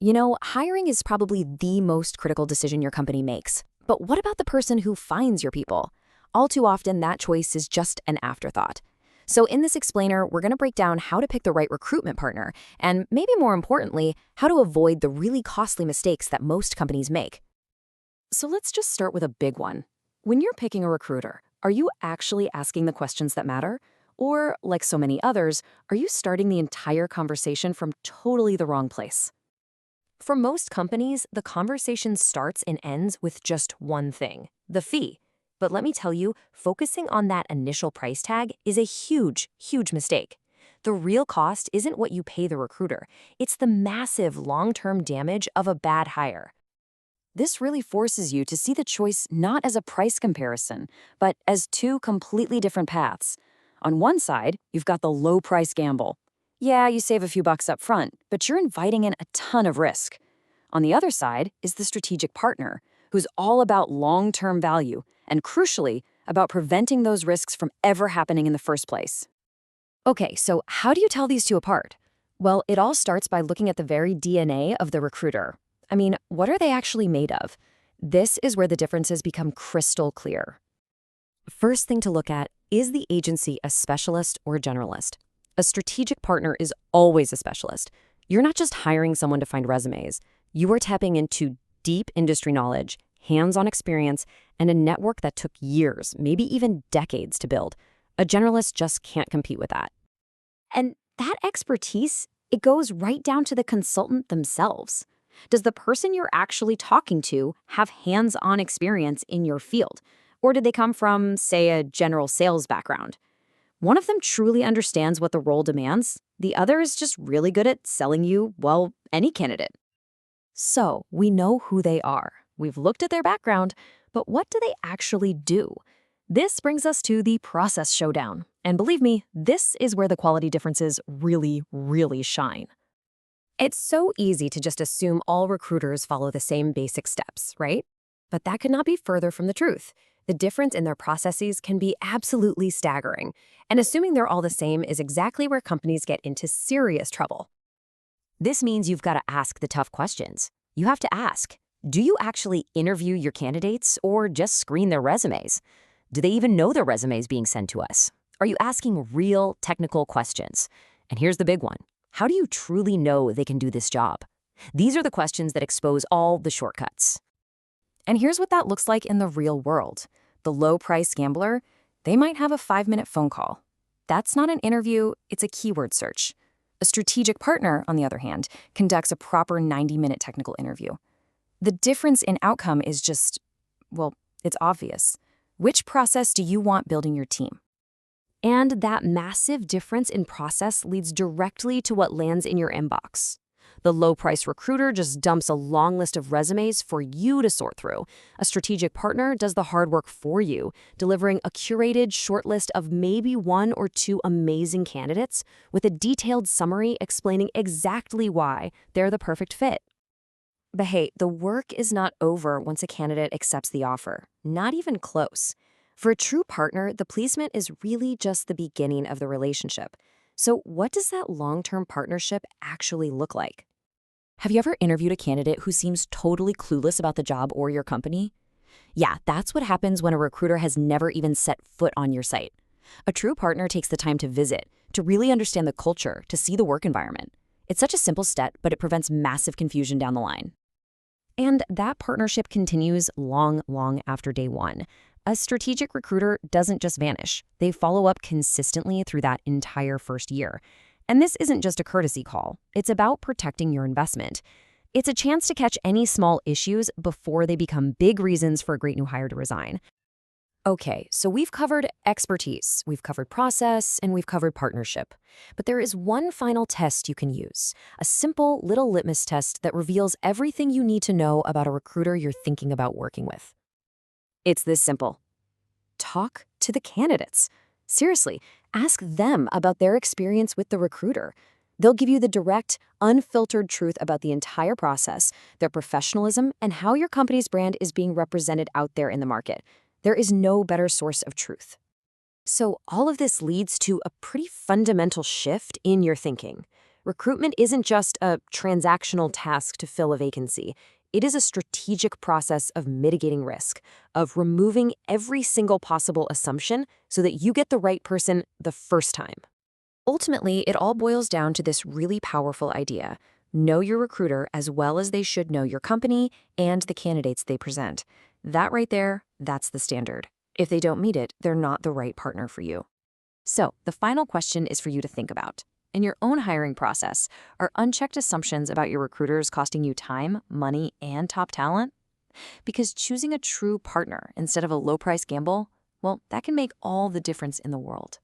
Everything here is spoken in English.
Hiring is probably the most critical decision your company makes. But what about the person who finds your people? All too often, that choice is just an afterthought. So in this explainer, we're going to break down how to pick the right recruitment partner, and maybe more importantly, how to avoid the really costly mistakes that most companies make. So let's just start with a big one. When you're picking a recruiter, are you actually asking the questions that matter? Or, like so many others, are you starting the entire conversation from totally the wrong place? For most companies, the conversation starts and ends with just one thing, the fee. But let me tell you, focusing on that initial price tag is a huge, huge mistake. The real cost isn't what you pay the recruiter. It's the massive long-term damage of a bad hire. This really forces you to see the choice not as a price comparison, but as two completely different paths. On one side, you've got the low-price gamble. Yeah, you save a few bucks up front, but you're inviting in a ton of risk. On the other side is the strategic partner, who's all about long-term value and, crucially, about preventing those risks from ever happening in the first place. Okay, so how do you tell these two apart? Well, it all starts by looking at the very DNA of the recruiter. I mean, what are they actually made of? This is where the differences become crystal clear. First thing to look at, is the agency a specialist or a generalist? A strategic partner is always a specialist. You're not just hiring someone to find resumes. You are tapping into deep industry knowledge, hands-on experience, and a network that took years, maybe even decades to build. A generalist just can't compete with that. And that expertise, it goes right down to the consultant themselves. Does the person you're actually talking to have hands-on experience in your field? Or did they come from, say, a general sales background? One of them truly understands what the role demands. The other is just really good at selling you, well, any candidate. So we know who they are. We've looked at their background, but what do they actually do? This brings us to the process showdown. And believe me, this is where the quality differences really, really shine. It's so easy to just assume all recruiters follow the same basic steps, right? But that could not be further from the truth. The difference in their processes can be absolutely staggering, and assuming they're all the same is exactly where companies get into serious trouble. This means you've got to ask the tough questions. You have to ask, do you actually interview your candidates or just screen their resumes? Do they even know their resumes being sent to us? Are you asking real technical questions? And here's the big one. How do you truly know they can do this job? These are the questions that expose all the shortcuts. And here's what that looks like in the real world. The low-price gambler, they might have a 5-minute phone call. That's not an interview, it's a keyword search. A strategic partner, on the other hand, conducts a proper 90-minute technical interview. The difference in outcome is just, well, it's obvious. Which process do you want building your team? And that massive difference in process leads directly to what lands in your inbox. The low-price recruiter just dumps a long list of resumes for you to sort through. A strategic partner does the hard work for you, delivering a curated short list of maybe 1 or 2 amazing candidates with a detailed summary explaining exactly why they're the perfect fit. But hey, the work is not over once a candidate accepts the offer. Not even close. For a true partner, the placement is really just the beginning of the relationship. So what does that long-term partnership actually look like? Have you ever interviewed a candidate who seems totally clueless about the job or your company? Yeah, that's what happens when a recruiter has never even set foot on your site. A true partner takes the time to visit, to really understand the culture, to see the work environment. It's such a simple step, but it prevents massive confusion down the line. And that partnership continues long, long after day one. A strategic recruiter doesn't just vanish. They follow up consistently through that entire first year. And this isn't just a courtesy call. It's about protecting your investment. It's a chance to catch any small issues before they become big reasons for a great new hire to resign. Okay, so we've covered expertise, we've covered process, and we've covered partnership. But there is one final test you can use, a simple little litmus test that reveals everything you need to know about a recruiter you're thinking about working with. It's this simple. Talk to the candidates. Seriously, ask them about their experience with the recruiter. They'll give you the direct, unfiltered truth about the entire process, their professionalism, and how your company's brand is being represented out there in the market. There is no better source of truth. So all of this leads to a pretty fundamental shift in your thinking. Recruitment isn't just a transactional task to fill a vacancy. It is a strategic process of mitigating risk, of removing every single possible assumption so that you get the right person the first time. Ultimately, it all boils down to this really powerful idea. Know your recruiter as well as they should know your company and the candidates they present. That right there, that's the standard. If they don't meet it, they're not the right partner for you. So, the final question is for you to think about. In your own hiring process, are unchecked assumptions about your recruiters costing you time, money, and top talent? Because choosing a true partner instead of a low-price gamble, well, that can make all the difference in the world.